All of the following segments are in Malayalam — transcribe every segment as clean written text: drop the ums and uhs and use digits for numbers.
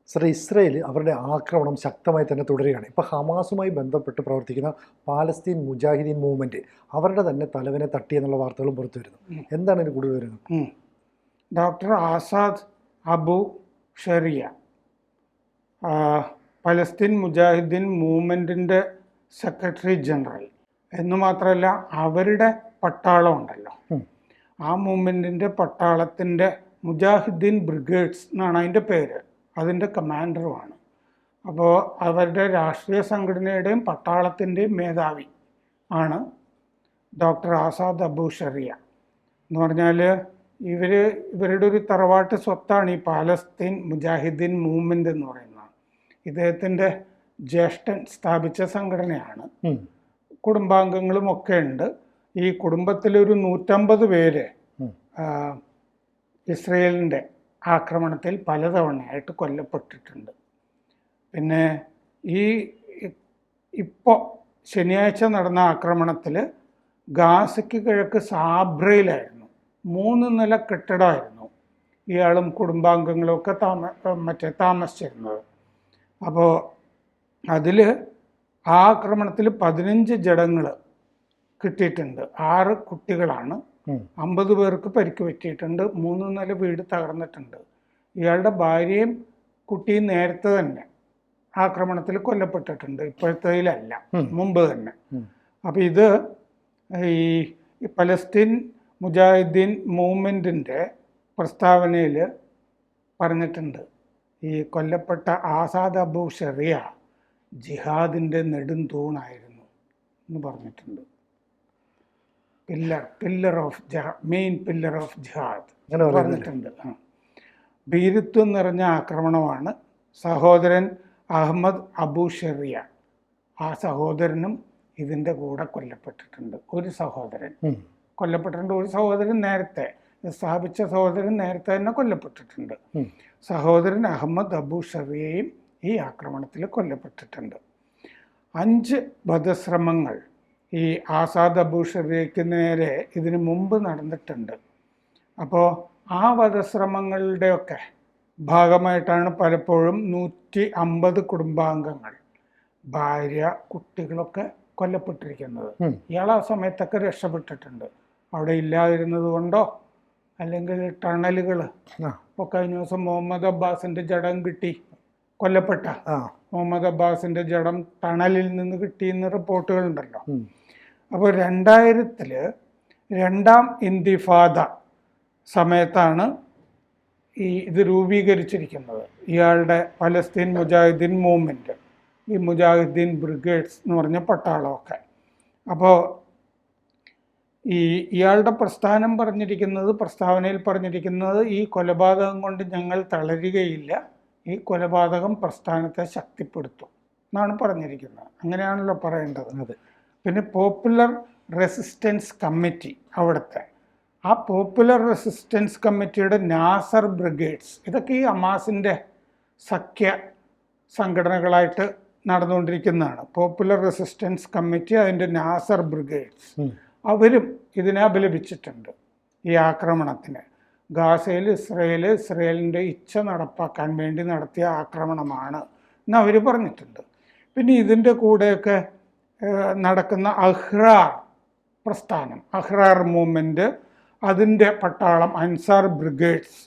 ഇസ്രയേൽ അവരുടെ ആക്രമണം ശക്തമായി തന്നെ തുടരുകയാണ്. ഇപ്പോൾ ഹമാസുമായി ബന്ധപ്പെട്ട് പ്രവർത്തിക്കുന്ന പാലസ്തീൻ മുജാഹിദീൻ മൂവ്മെൻറ്റ് അവരുടെ തന്നെ തലവനെ തട്ടി എന്നുള്ള വാർത്തകളും പുറത്തു വരുന്നു. എന്താണ് ഇതിന് കൂടുതൽ വരുന്നത്? ഡോക്ടർ ആസാദ് അബു ഷെറിയ പലസ്തീൻ മുജാഹിദീൻ മൂവ്മെൻറ്റിൻ്റെ സെക്രട്ടറി ജനറൽ എന്ന് മാത്രമല്ല അവരുടെ പട്ടാളം ഉണ്ടല്ലോ, ആ മൂവ്മെൻറ്റിൻ്റെ പട്ടാളത്തിൻ്റെ മുജാഹിദ്ദീൻ ബ്രിഗേഡ്സ് എന്നാണ് അതിൻ്റെ പേര്, അതിൻ്റെ കമാൻഡറുമാണ്. അപ്പോൾ അവരുടെ രാഷ്ട്രീയ സംഘടനയുടെയും പട്ടാളത്തിൻ്റെയും മേധാവി ആണ് ഡോക്ടർ ആസാദ് അബു ഷെറിയ എന്ന് പറഞ്ഞാൽ ഇവരുടെ ഒരു തറവാട്ട് സ്വത്താണ് ഈ പാലസ്തീൻ മുജാഹിദ്ദീൻ മൂവ്മെൻ്റ് എന്ന് പറയുന്നത്. ഇദ്ദേഹത്തിൻ്റെ ജ്യേഷ്ഠൻ സ്ഥാപിച്ച സംഘടനയാണ്. കുടുംബാംഗങ്ങളും ഒക്കെ ഉണ്ട്. ഈ കുടുംബത്തിലൊരു 150 പേര് ഇസ്രയേലിൻ്റെ ആക്രമണത്തിൽ പലതവണയായിട്ട് കൊല്ലപ്പെട്ടിട്ടുണ്ട്. പിന്നെ ഇപ്പോൾ ശനിയാഴ്ച നടന്ന ആക്രമണത്തിൽ ഗാസയ്ക്ക് കിഴക്ക് സാബ്രയിലായിരുന്നു 3 നില കെട്ടിടമായിരുന്നു ഇയാളും കുടുംബാംഗങ്ങളും ഒക്കെ താമസിച്ചിരുന്നത്. അപ്പോൾ അതിൽ ആ ആക്രമണത്തിൽ 15 ജഡങ്ങൾ കിട്ടിയിട്ടുണ്ട്. 6 കുട്ടികളാണ്. 50 പേർക്ക് പരിക്ക് പറ്റിയിട്ടുണ്ട്. 3 നില വീട് തകർന്നിട്ടുണ്ട്. ഇയാളുടെ ഭാര്യയും കുട്ടിയും നേരത്തെ തന്നെ ആക്രമണത്തിൽ കൊല്ലപ്പെട്ടിട്ടുണ്ട്. ഇപ്പോഴത്തേലല്ല, മുമ്പ് തന്നെ. അപ്പം ഇത് ഈ പലസ്തീൻ മുജാഹിദ്ദീൻ മൂവ്മെൻറ്റിൻ്റെ പ്രസ്താവനയിൽ പറഞ്ഞിട്ടുണ്ട്, ഈ കൊല്ലപ്പെട്ട ആസാദ് അബു ഷെറിയ ജിഹാദിൻ്റെ നെടും തൂണായിരുന്നു എന്ന് പറഞ്ഞിട്ടുണ്ട്. മെയിൻ പില്ലർ ഓഫ് ജിഹാദ് പറഞ്ഞിട്ടുണ്ട്. ഭീരുത്വം നിറഞ്ഞ ആക്രമണമാണ്. സഹോദരൻ അഹമ്മദ് അബു ഷെറിയ, ആ സഹോദരനും ഇതിൻ്റെ കൂടെ കൊല്ലപ്പെട്ടിട്ടുണ്ട്. ഒരു സഹോദരൻ കൊല്ലപ്പെട്ടിട്ടുണ്ട്. ഒരു സഹോദരൻ നേരത്തെ സ്ഥാപിച്ച സഹോദരൻ നേരത്തെ തന്നെ കൊല്ലപ്പെട്ടിട്ടുണ്ട്. സഹോദരൻ അഹമ്മദ് അബു ഷെറിയയും ഈ ആക്രമണത്തിൽ കൊല്ലപ്പെട്ടിട്ടുണ്ട്. 5 വധശ്രമങ്ങൾ ഈ ആസാദ് അബു ഷെറിയയ്ക്ക് നേരെ ഇതിനു മുമ്പ് നടന്നിട്ടുണ്ട്. അപ്പോൾ ആ വധശ്രമങ്ങളുടെയൊക്കെ ഭാഗമായിട്ടാണ് പലപ്പോഴും 150 കുടുംബാംഗങ്ങൾ, ഭാര്യ, കുട്ടികളൊക്കെ കൊല്ലപ്പെട്ടിരിക്കുന്നത്. ഇയാൾ ആ സമയത്തൊക്കെ രക്ഷപ്പെട്ടിട്ടുണ്ട്. അവിടെ ഇല്ലാതിരുന്നത് കൊണ്ടോ അല്ലെങ്കിൽ ടണലുകൾ, ഇപ്പോൾ കഴിഞ്ഞ ദിവസം മുഹമ്മദ് അബ്ബാസിൻ്റെ ജഡം കിട്ടി, കൊല്ലപ്പെട്ട മുഹമ്മദ് അബ്ബാസിൻ്റെ ജഡം ടണലിൽ നിന്ന് കിട്ടിയെന്ന് റിപ്പോർട്ടുകളുണ്ടല്ലോ. അപ്പോൾ 2000 രണ്ടാം ഇന്തിഫാദ സമയത്താണ് ഇത് രൂപീകരിച്ചിരിക്കുന്നത്, ഇയാളുടെ പലസ്തീൻ മുജാഹിദ്ദീൻ മൂവ്മെൻറ്റ്, ഈ മുജാഹിദ്ദീൻ ബ്രിഗേഡ്സ് എന്ന് പറഞ്ഞ പട്ടാളമൊക്കെ. അപ്പോൾ ഇയാളുടെ പ്രസ്താവനയിൽ പറഞ്ഞിരിക്കുന്നത് ഈ കൊലപാതകം കൊണ്ട് ഞങ്ങൾ തളരുകയില്ല, ഈ കൊലപാതകം പ്രസ്ഥാനത്തെ ശക്തിപ്പെടുത്തും എന്നാണ് പറഞ്ഞിരിക്കുന്നത്. അങ്ങനെയാണല്ലോ പറയേണ്ടത്. പിന്നെ പോപ്പുലർ റെസിസ്റ്റൻസ് കമ്മിറ്റി, അവിടുത്തെ ആ പോപ്പുലർ റെസിസ്റ്റൻസ് കമ്മിറ്റിയുടെ നാസർ ബ്രിഗേഡ്സ്, ഇതൊക്കെ ഈ ഹമാസിൻ്റെ സഖ്യ സംഘടനകളായിട്ട് നടന്നുകൊണ്ടിരിക്കുന്നതാണ്. പോപ്പുലർ റെസിസ്റ്റൻസ് കമ്മിറ്റി, അതിൻ്റെ നാസർ ബ്രിഗേഡ്സ്, അവരും ഇതിനെ അപലപിച്ചിട്ടുണ്ട്. ഈ ആക്രമണത്തിന് ഗാസയിൽ ഇസ്രയേലിൻ്റെ ഇച്ഛ നടപ്പാക്കാൻ വേണ്ടി നടത്തിയ ആക്രമണമാണ് എന്ന് അവർ പറഞ്ഞിട്ടുണ്ട്. പിന്നെ ഇതിൻ്റെ കൂടെയൊക്കെ നടക്കുന്ന അഹ്റാർ പ്രസ്ഥാനം, അഹ്റാർ മൂവ്മെൻറ്റ്, അതിൻ്റെ പട്ടാളം അൻസാർ ബ്രിഗേഡ്സ്,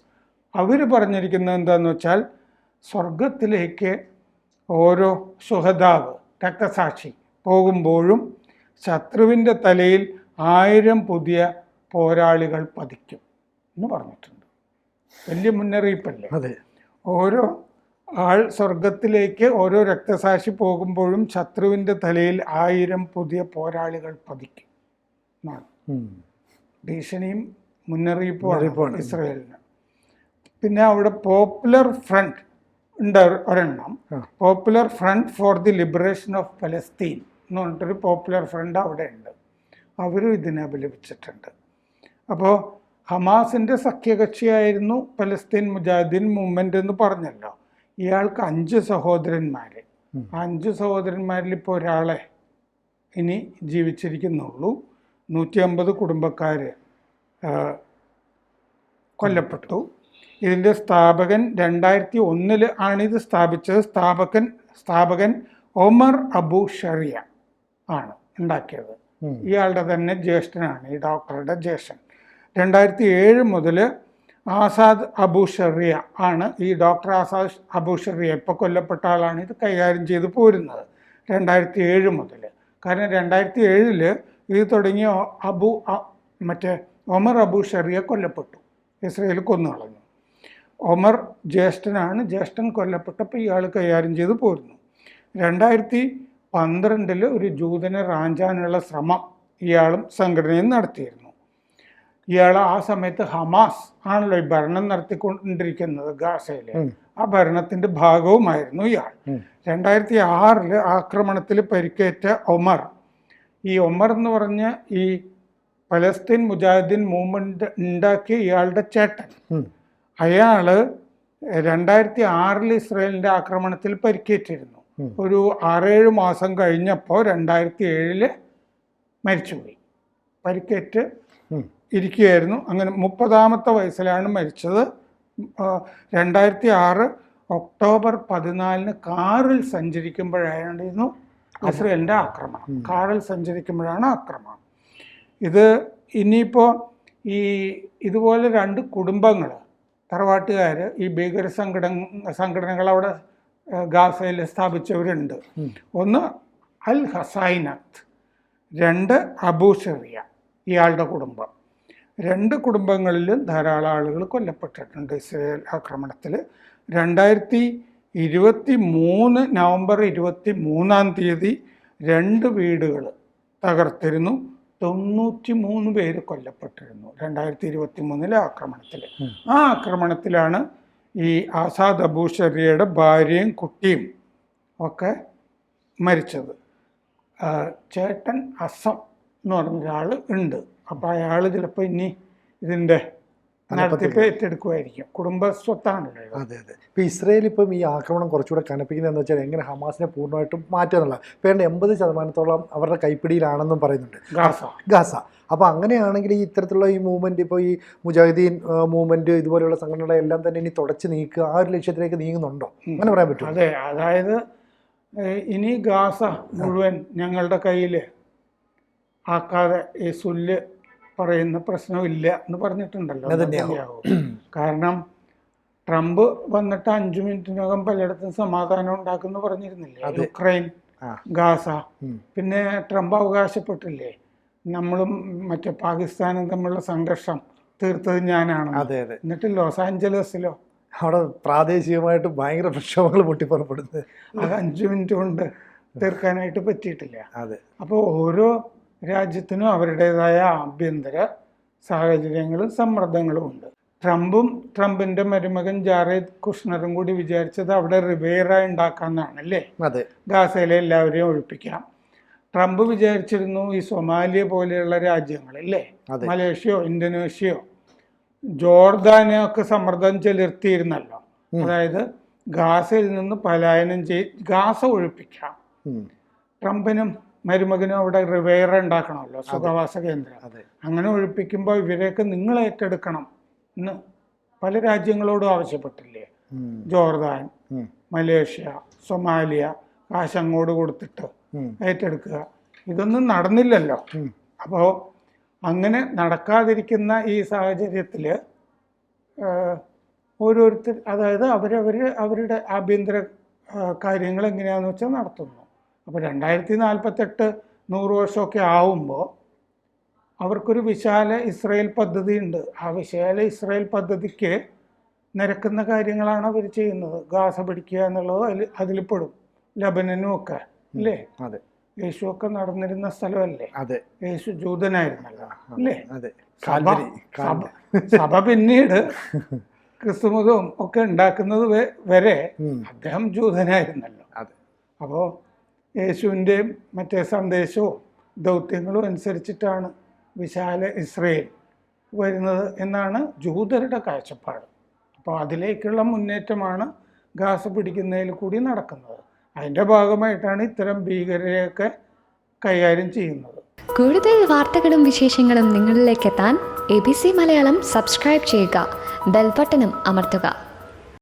അവർ പറഞ്ഞിരിക്കുന്നത് എന്താണെന്ന് വെച്ചാൽ സ്വർഗത്തിലേക്ക് ഓരോ സുഹദാവ്, രക്തസാക്ഷി പോകുമ്പോഴും ശത്രുവിൻ്റെ തലയിൽ 1000 പുതിയ പോരാളികൾ പതിക്കും എന്ന് പറഞ്ഞിട്ടുണ്ട്. വലിയ മുന്നറിയിപ്പല്ലേ? അതെ. ഓരോ ആൾ സ്വർഗത്തിലേക്ക്, ഓരോ രക്തസാക്ഷി പോകുമ്പോഴും ശത്രുവിൻ്റെ തലയിൽ 1000 പുതിയ പോരാളികൾ പതിക്കും എന്നാണ് ഭീഷണിയും മുന്നറിയിപ്പുമാണ് ഇസ്രയേലിന്. പിന്നെ അവിടെ പോപ്പുലർ ഫ്രണ്ട് ഉണ്ട് ഒരെണ്ണം, Popular Front for the Liberation of Palestine എന്ന് പറഞ്ഞിട്ടൊരു പോപ്പുലർ ഫ്രണ്ട് അവിടെ ഉണ്ട്. അവരും ഇതിനെ അപലപിച്ചിട്ടുണ്ട്. അപ്പോൾ ഹമാസിൻ്റെ സഖ്യകക്ഷിയായിരുന്നു പലസ്തീൻ മുജാഹിദ്ദീൻ മൂവ്മെൻ്റ് എന്ന് പറഞ്ഞല്ലോ. ഇയാൾക്ക് 5 സഹോദരന്മാർ. 5 സഹോദരന്മാരിൽ ഇപ്പോൾ ഒരാളെ ഇനി ജീവിച്ചിരിക്കുന്നുള്ളൂ. 150 കുടുംബക്കാർ കൊല്ലപ്പെട്ടു. ഇതിൻ്റെ സ്ഥാപകൻ 2001 ആണിത് സ്ഥാപിച്ചത്. സ്ഥാപകൻ ഒമർ അബു ഷറിയ ആണ് ഉണ്ടാക്കിയത്. ഇയാളുടെ തന്നെ ജ്യേഷ്ഠനാണ്, ഈ ഡോക്ടറുടെ ജ്യേഷ്ഠൻ. 2007 മുതൽ ആസാദ് അബു ഷറിയ ആണ്, ഈ ഡോക്ടർ ആസാദ് അബു ഷറിയ ഇപ്പോൾ കൊല്ലപ്പെട്ട ആളാണ് ഇത് കൈകാര്യം ചെയ്ത് പോരുന്നത് 2007 മുതൽ. കാരണം 2007 ഇത് തുടങ്ങിയ ഒമർ അബു ഷറിയ കൊല്ലപ്പെട്ടു, ഇസ്രയേൽ കൊന്നു കളഞ്ഞു. ഒമർ ജ്യേഷ്ഠനാണ്, ജ്യേഷ്ഠൻ കൊല്ലപ്പെട്ടപ്പോൾ ഇയാൾ കൈകാര്യം ചെയ്ത് പോരുന്നു. 2012 ഒരു ജൂതനെ റാഞ്ചാനുള്ള ശ്രമം ഇയാളും സംഘടനയും നടത്തിയിരുന്നു. ഇയാൾ ആ സമയത്ത് ഹമാസ് ആണല്ലോ ഈ ഭരണം നടത്തിക്കൊണ്ടിരിക്കുന്നത് ഗാസയിലെ, ആ ഭരണത്തിന്റെ ഭാഗവുമായിരുന്നു ഇയാൾ. 2006 ആക്രമണത്തിൽ പരിക്കേറ്റ ഒമർ എന്ന് പറഞ്ഞ ഈ പലസ്തീൻ മുജാഹിദ്ദീൻ മൂവ്മെന്റ് ഉണ്ടാക്കിയ ഇയാളുടെ ചേട്ടൻ, അയാള് 2006 ഇസ്രായേലിന്റെ ആക്രമണത്തിൽ പരിക്കേറ്റിരുന്നു. ഒരു 6-7 മാസം കഴിഞ്ഞപ്പോൾ 2007 മരിച്ചുപോയി. പരിക്കേറ്റ് ഇരിക്കുകയായിരുന്നു. അങ്ങനെ 30ാമത്തെ വയസ്സിലാണ് മരിച്ചത്. 2006 ഒക്ടോബർ 14 കാറിൽ സഞ്ചരിക്കുമ്പോഴായിരുന്നു ഇസ്രയേലിൻ്റെ ആക്രമണം. കാറിൽ സഞ്ചരിക്കുമ്പോഴാണ് ആക്രമണം. ഇത് ഇനിയിപ്പോൾ ഇതുപോലെ 2 കുടുംബങ്ങൾ, തറവാട്ടുകാർ, ഈ ഭീകര സംഘടനകൾ അവിടെ ഗാസയിൽ സ്ഥാപിച്ചവരുണ്ട്. ഒന്ന് അൽ ഹസൈനത്ത്, 2 അബൂ ഷറിയ ഇയാളുടെ കുടുംബം. 2 കുടുംബങ്ങളിലും ധാരാളം ആളുകൾ കൊല്ലപ്പെട്ടിട്ടുണ്ട് ഇസ്രയേൽ ആക്രമണത്തിൽ. 2023 നവംബർ 23-ാം തീയതി 2 വീടുകൾ തകർത്തിരുന്നു. 93 പേര് കൊല്ലപ്പെട്ടിരുന്നു 2023 ആക്രമണത്തിൽ. ആ ആക്രമണത്തിലാണ് ഈ ആസാദ് അബൂ ഷറിയയുടെ ഭാര്യയും കുട്ടിയും ഒക്കെ മരിച്ചത്. ചേട്ടൻ അസം എന്ന് പറഞ്ഞ ഒരാൾ ഉണ്ട്. അപ്പോൾ അയാൾ ചിലപ്പോൾ ഇനി ഇതിൻ്റെ നടത്തിപ്പ് ഏറ്റെടുക്കുമായിരിക്കും. കുടുംബ സ്വത്താണല്ലോ. അതെ അതെ. ഇപ്പോൾ ഇസ്രയേൽ ഇപ്പം ഈ ആക്രമണം കുറച്ചുകൂടെ കനപ്പിക്കുന്നതെന്ന് വെച്ചാൽ എങ്ങനെ ഹമാസിനെ പൂർണ്ണമായിട്ടും മാറ്റുക എന്നുള്ള. ഇപ്പോൾ 80% അവരുടെ കൈപ്പിടിയിലാണെന്നും പറയുന്നുണ്ട് ഗാസ. അപ്പോൾ അങ്ങനെയാണെങ്കിൽ ഈ ഇത്തരത്തിലുള്ള ഈ മൂവ്മെൻറ്റ്, ഇപ്പോൾ ഈ മുജാഹിദീൻ മൂവ്മെൻറ്റ് ഇതുപോലെയുള്ള സംഘടനകളെ എല്ലാം തന്നെ ഇനി തുടച്ച് നീക്കുക, ആ ഒരു ലക്ഷ്യത്തിലേക്ക് നീങ്ങുന്നുണ്ടോ? അങ്ങനെ പറയാൻ പറ്റും? അതെ, അതായത് ഇനി ഗാസ മുഴുവൻ ഞങ്ങളുടെ കയ്യിൽ ആക്കാതെ ഈ സുല്ല് പറയുന്ന പ്രശ്നമില്ല എന്ന് പറഞ്ഞിട്ടുണ്ടല്ലോ. കാരണം ട്രംപ് വന്നിട്ട് 5 മിനിറ്റിനകം പലയിടത്തും സമാധാനം ഉണ്ടാക്കുമെന്ന് പറഞ്ഞിരുന്നില്ലേ, യുക്രൈൻ, ഗാസ. പിന്നെ ട്രംപ് അവകാശപ്പെട്ടില്ലേ, നമ്മളും മറ്റേ പാകിസ്ഥാനും തമ്മിലുള്ള സംഘർഷം തീർത്തത് ഞാനാണ്. എന്നിട്ട് ലോസ് ആഞ്ചലസിലോ അവിടെ പ്രാദേശികമായിട്ട് ഭയങ്കര പ്രക്ഷോഭങ്ങൾ പൊട്ടിപ്പുറപ്പെടുന്നത് അത് 5 മിനിറ്റ് കൊണ്ട് തീർക്കാനായിട്ട് പറ്റിയിട്ടില്ല. അപ്പോൾ ഓരോ രാജ്യത്തിനും അവരുടേതായ ആഭ്യന്തര സാഹചര്യങ്ങളും സമ്മർദ്ദങ്ങളും ഉണ്ട്. ട്രംപിന്റെ മരുമകൻ ജാറേദ് കുഷ്ണറും കൂടി വിചാരിച്ചത് അവിടെ റിവേറ ഉണ്ടാക്കാന്നാണ് അല്ലേ, ഗാസയിലെ എല്ലാവരെയും ഒഴിപ്പിക്കാം. ട്രംപ് വിചാരിച്ചിരുന്നു ഈ സൊമാലിയ പോലെയുള്ള രാജ്യങ്ങളല്ലേ, മലേഷ്യയോ ഇന്തോനേഷ്യയോ ജോർദാനോ ഒക്കെ സമ്മർദ്ദം ചെലുത്തിയിരുന്നല്ലോ. അതായത് ഗാസയിൽ നിന്ന് പലായനം ഗാസ ഒഴിപ്പിക്കാം. ട്രംപിനും മരുമകനും അവിടെ റിവേറ ഉണ്ടാക്കണമല്ലോ, സുഖവാസ കേന്ദ്രം. അങ്ങനെ ഒഴിപ്പിക്കുമ്പോൾ ഇവരെയൊക്കെ നിങ്ങൾ ഏറ്റെടുക്കണം എന്ന് പല രാജ്യങ്ങളോടും ആവശ്യപ്പെട്ടില്ലേ. ജോർദാൻ, മലേഷ്യ, സൊമാലിയ കാശ് അങ്ങോട്ട് കൊടുത്തിട്ട് ഏറ്റെടുക്കുക. ഇതൊന്നും നടന്നില്ലല്ലോ. അപ്പോൾ അങ്ങനെ നടക്കാതിരിക്കുന്ന ഈ സാഹചര്യത്തിൽ ഓരോരുത്തർ, അതായത് അവരുടെ ആഭ്യന്തര കാര്യങ്ങൾ എങ്ങനെയാണെന്ന് വെച്ചാൽ നടത്തുന്നു. അപ്പോൾ 2048 100 വർഷമൊക്കെ ആവുമ്പോൾ അവർക്കൊരു വിശാല ഇസ്രായേൽ പദ്ധതി ഉണ്ട്. ആ വിശാല ഇസ്രായേൽ പദ്ധതിക്ക് നിരക്കുന്ന കാര്യങ്ങളാണ് അവർ ചെയ്യുന്നത്. ഗാസ പിടിക്കുക എന്നുള്ളത് അതിൽ പെടും. ലബനനും ഒക്കെ അല്ലേ, യേശു ഒക്കെ നടന്നിരുന്ന സ്ഥലമല്ലേ, യേശു ജൂതനായിരുന്നല്ലോ അല്ലേ. സഭ പിന്നീട് ക്രിസ്തുമതവും ഒക്കെ ഉണ്ടാക്കുന്നത് വരെ അദ്ദേഹം ജൂതനായിരുന്നല്ലോ. അപ്പോൾ യേശുവിൻ്റെയും മറ്റേ സന്ദേശവും ദൗത്യങ്ങളും അനുസരിച്ചിട്ടാണ് വിശാല ഇസ്രയേൽ വരുന്നത് എന്നാണ് ജൂതരുടെ കാഴ്ചപ്പാട്. അപ്പോൾ അതിലേക്കുള്ള മുന്നേറ്റമാണ് ഗാസ പിടിക്കുന്നതിൽ കൂടി നടക്കുന്നത്. അതിൻ്റെ ഭാഗമായിട്ടാണ് ഇത്തരം ഭീകരരെയൊക്കെ കൈകാര്യം ചെയ്യുന്നത്. കൂടുതൽ വാർത്തകളും വിശേഷങ്ങളും നിങ്ങളിലേക്ക് എത്താൻ ABC മലയാളം സബ്സ്ക്രൈബ് ചെയ്യുക. ബെൽബട്ടനും അമർത്തുക.